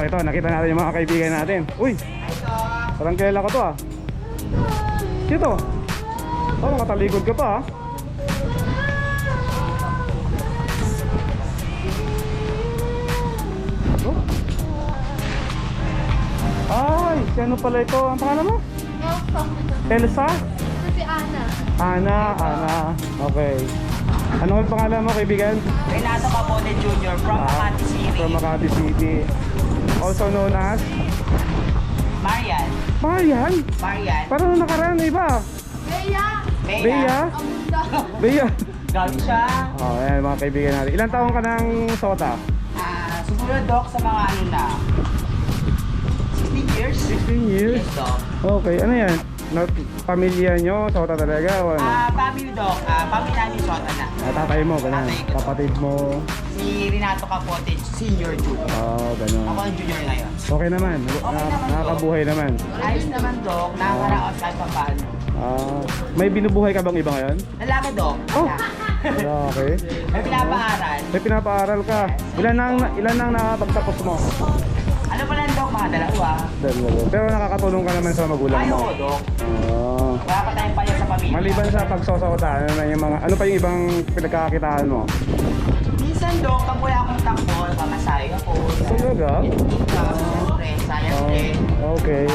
ito, nakita natin yung mga kaibigan natin. Uy, parang kilala ko to ah. Dito. Oh, makatalikod ka pa ah. Oh. Ay, si ano pala ito? Ang pangalan mo? Elsa? Si Ana. Ana. Okay. Ano ang pangalan mo, kaibigan? Renato Capote Jr. from Makati City. From Makati City. Also known as? Marian. Marian? Marian. Parang nakaraan, iba. Bea. Bea? Amunda. Bea? Galing siya. Oh, ayan mga kaibigan natin. Ilang taong ka ng Sota? Sumunod, Doc, sa mga ano na. 16 years? 16 years? Yes, Doc. Okay, ano yan? Pamilya nyo, Sota talaga o ano? Family, Doc. Family namin Sota na. Tatay mo, ganun. Tatay ko. Kapatid mo. Si Renato Capote, senior junior. Oh, ganun. Ako ang junior ngayon. Okay naman. naman, Nakakabuhay naman. Ayos naman, Doc. Nakakaraos kahit pa paano. May binubuhay ka bang iba ngayon? Lalaki, Doc. Oh. Wala. Okay. May pinapaaral. May pinapaaral ka. Ilan nang nakapagtapos mo? Ano pa lang, Doc? Mga dalawa. Dalawa. Pero nakakatulong ka naman sa magulang Ayaw mo. ko, Doc. Oh. Wala pa tayong paya sa pamilya. Maliban sa pagsosota, ano pa yung ibang pinagkakakitaan mo? Minsan, Doc, pag wala akong takbo, pamasahe ako. Talaga? Siyempre, sayang din. Okay.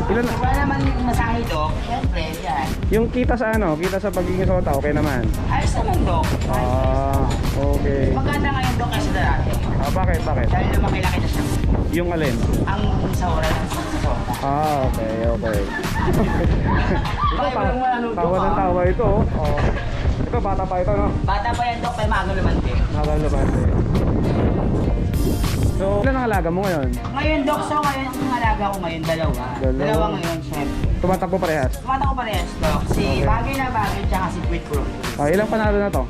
Ilan Kung wala naman yung masahe, Doc, siyempre, yan. yung kita sa pagiging sota, okay naman. Ayos naman, Doc. Okay. Maganda ngayon, Doc, kasi dati. Bakit? Dahil lumaki-laki na siya. Yung alin? Ang sahura ng sota. Okay. Ito, Bakit walang ano, Doc, tawa ng tawa ito. Oh. Ito, bata pa ito, no? Bata pa yan, Doc, pero maaga naman din. Nakalabas eh. So, ilan ang alaga mo ngayon? Ngayon, Doc, so ngayon, ang alaga ko ngayon, dalawa. Dalawa ngayon, syempre. Tumatakbo parehas? Tumata ko parehas, Doc. Si Okay. Bagay na Bagay, tsaka si Quick Pro. Ilang panalo na to?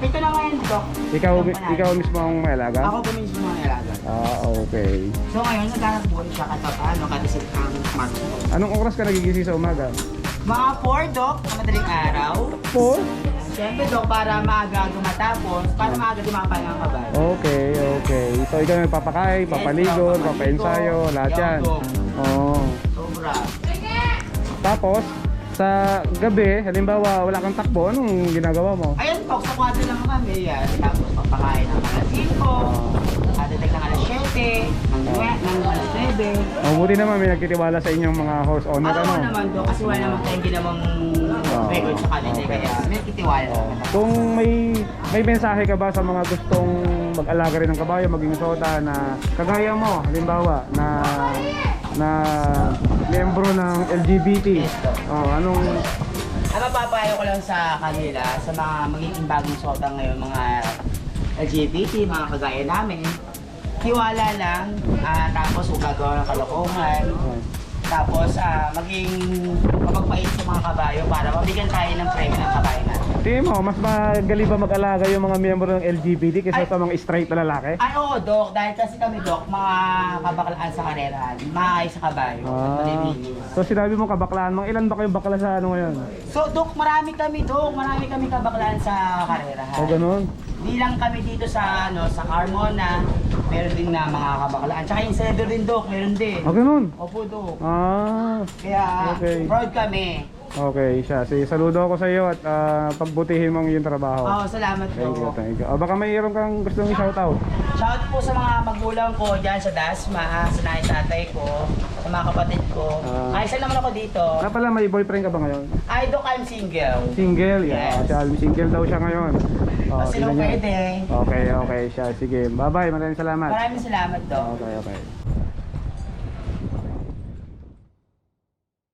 Pito na ngayon, Doc. Ikaw mismo ang may alaga? Ako gumising mga alaga. Okay. So ngayon, naghanap buhay siya kahit paano, kasi ang smartphone. Anong oras ka nagigising sa umaga? Mga 4, Doc, sa madaling araw. 4? Siyempre, Doc, para maaga matapos, para maaga dumapalang ang kabayo. Okay. So, ikaw nagpapakain, papaligon, Yes, Doc, papaensayo, lahat yan. Doc. Oo. Sobra. Tapos, sa gabi, halimbawa wala kang takbo, anong ginagawa mo? Ayun, Doc, sa kwadro lang kami yan. Tapos papakain ng alas 5, atatag ng alas 7, ng alas 9. Buti naman may nagtitiwala sa inyong mga horse owner, Oo ano? naman, Doc, kasi wala naman tayong ginawang record sa kanila, Okay. kaya may kitiwala naman. Kung may mensahe ka ba sa mga gustong mag-alaga rin ng kabayo, maging sota na kagaya mo, halimbawa, na miyembro ng LGBT. Yes, Doc. Anong Ang mapapayo ko lang sa kanila, sa mga magiging bagong sota ngayon, mga LGBT, mga kagaya namin, tiwala lang, tapos huwag gagawa ng kalokohan, tapos maging mapagpait sa mga kabayo para mabigyan tayo ng premyo ng kabayo natin. tingin mo, mas magaling ba mag-alaga yung mga miyembro ng LGBT kaysa sa mga straight na lalaki? Ay, oo, Doc. Dahil kasi kami, Doc, mga kabaklaan sa karerahan, maayos sa kabayo, malilinis. So sinabi mo kabaklaan, mga ilan ba kayong bakla sa ano ngayon? So, Doc, marami kami kabaklaan sa karerahan. O ganun? Di lang kami dito sa sa Carmona, meron din na mga kabaklaan. Tsaka yung senador din, Doc, meron din. O ganun? Opo, Doc. Ah, Kaya, okay. proud kami. Okay siya. Sige, saludo ako sa iyo at pagbutihin mo ang iyong trabaho. Oo, salamat, Doc. Thank you. Baka mayroon kang gustong i-shoutout. Shout po sa mga magulang ko dyan sa Dasma, sa nanay tatay ko, sa mga kapatid ko. Ay, isa naman ako dito. Pala, may boyfriend ka ba ngayon? Ay, Doc, I'm single. Single? Yes. Yeah, single daw siya ngayon. Kasi tingnan niyo. pwede. Okay siya. Sige. Bye-bye. Maraming salamat. Maraming salamat, Doc. Okay.